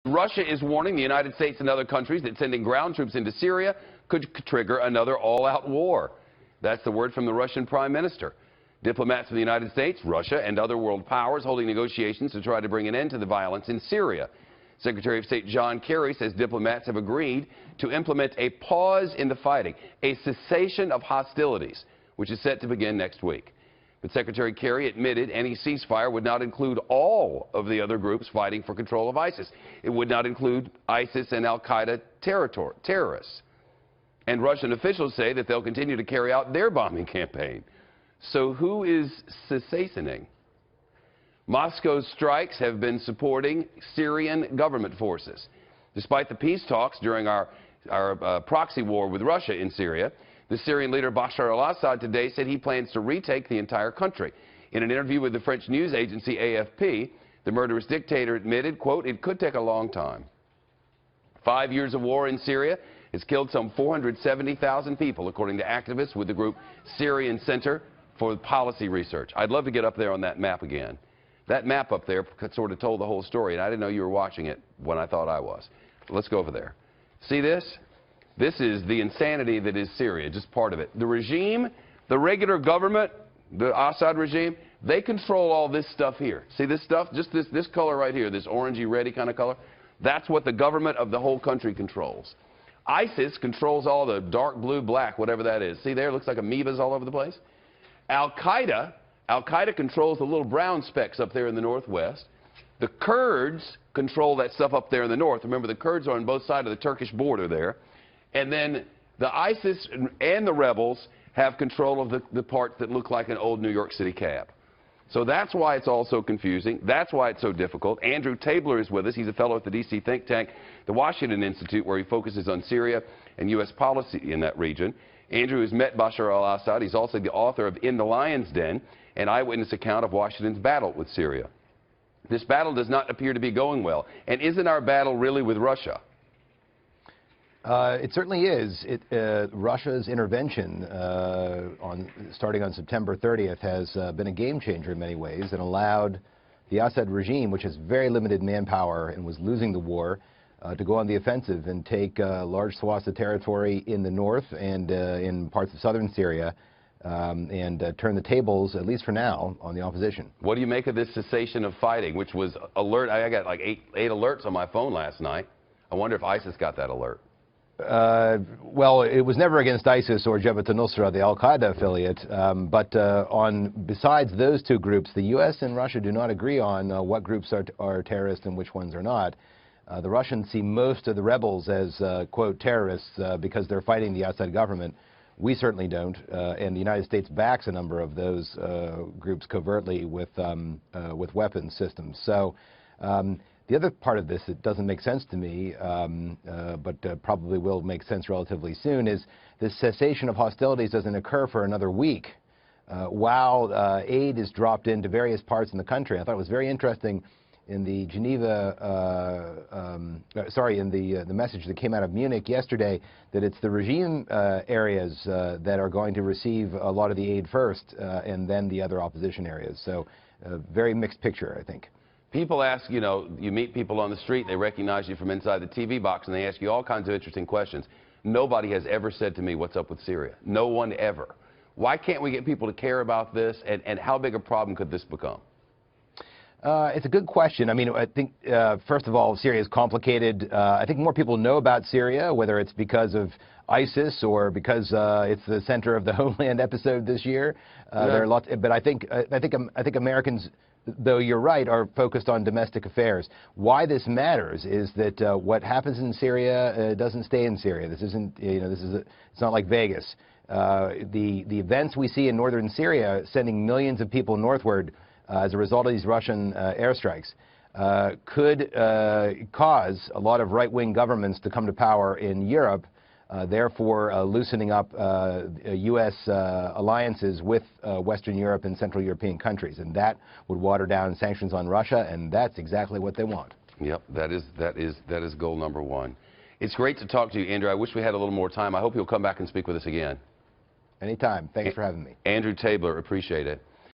Russia is warning the United States and other countries that sending ground troops into Syria could trigger another all-out war. That's the word from the Russian Prime Minister. Diplomats from the United States, Russia, and other world powers holding negotiations to try to bring an end to the violence in Syria. Secretary of State John Kerry says diplomats have agreed to implement a pause in the fighting, a cessation of hostilities, which is set to begin next week. But Secretary Kerry admitted any ceasefire would not include all of the other groups fighting for control of ISIS. It would not include ISIS and al-Qaeda terrorists. And Russian officials say that they'll continue to carry out their bombing campaign. So who is cessationing? Moscow's strikes have been supporting Syrian government forces. Despite the peace talks during our proxy war with Russia in Syria, the Syrian leader Bashar al-Assad today said he plans to retake the entire country. In an interview with the French news agency AFP, the murderous dictator admitted, quote, "It could take a long time." 5 years of war in Syria has killed some 470,000 people, according to activists with the group Syrian Center for Policy Research. I'd love to get up there on that map again. That map up there sort of told the whole story, and I didn't know you were watching it when I thought I was. Let's go over there. See this? This is the insanity that is Syria, just part of it. The regime, the regular government, the Assad regime, they control all this stuff here. See this stuff? Just this color right here, this orangey, reddy kind of color. That's what the government of the whole country controls. ISIS controls all the dark blue, black, whatever that is. See there? Looks like amoebas all over the place. Al-Qaeda controls the little brown specks up there in the northwest. The Kurds control that stuff up there in the north. Remember, the Kurds are on both sides of the Turkish border there. And then the ISIS and the rebels have control of the parts that look like an old New York City cab. So that's why it's all so confusing. That's why it's so difficult. Andrew Tabler is with us. He's a fellow at the D.C. think tank, the Washington Institute, where he focuses on Syria and U.S. policy in that region. Andrew has met Bashar al-Assad. He's also the author of In the Lion's Den, an eyewitness account of Washington's battle with Syria. This battle does not appear to be going well. And isn't our battle really with Russia? It certainly is. Russia's intervention starting on September 30th has been a game changer in many ways and allowed the Assad regime, which has very limited manpower and was losing the war, to go on the offensive and take large swaths of territory in the north and in parts of southern Syria and turn the tables, at least for now, on the opposition. What do you make of this cessation of fighting, which was alert? I got like eight alerts on my phone last night. I wonder if ISIS got that alert. Well, it was never against ISIS or Jabhat al-Nusra, the al-Qaeda affiliate, but besides those two groups, the U.S. and Russia do not agree on what groups are terrorists and which ones are not. The Russians see most of the rebels as, quote, terrorists because they're fighting the Assad government. We certainly don't, and the United States backs a number of those groups covertly with weapons systems. So the other part of this that doesn't make sense to me, but probably will make sense relatively soon, is this cessation of hostilities doesn't occur for another week while aid is dropped into various parts in the country. I thought it was very interesting in the the message that came out of Munich yesterday that it's the regime areas that are going to receive a lot of the aid first and then the other opposition areas. So a very mixed picture, I think. People ask, you know, you meet people on the street, they recognize you from inside the TV box, and they ask you all kinds of interesting questions. Nobody has ever said to me, what's up with Syria? No one ever. Why can't we get people to care about this, and how big a problem could this become? It's a good question. I mean, I think, first of all, Syria is complicated. I think more people know about Syria, whether it's because of ISIS or because it's the center of the Homeland episode this year. There are lots, but I think Americans, though you're right, are focused on domestic affairs. Why this matters is that what happens in Syria doesn't stay in Syria. This isn't, you know, it's not like Vegas. The events we see in northern Syria, sending millions of people northward as a result of these Russian airstrikes, could cause a lot of right-wing governments to come to power in Europe, therefore loosening up U.S. alliances with Western Europe and Central European countries. And that would water down sanctions on Russia, and that's exactly what they want. Yep, that is goal number one. It's great to talk to you, Andrew. I wish we had a little more time. I hope you'll come back and speak with us again. Anytime. Thanks for having me. Andrew Tabler, appreciate it.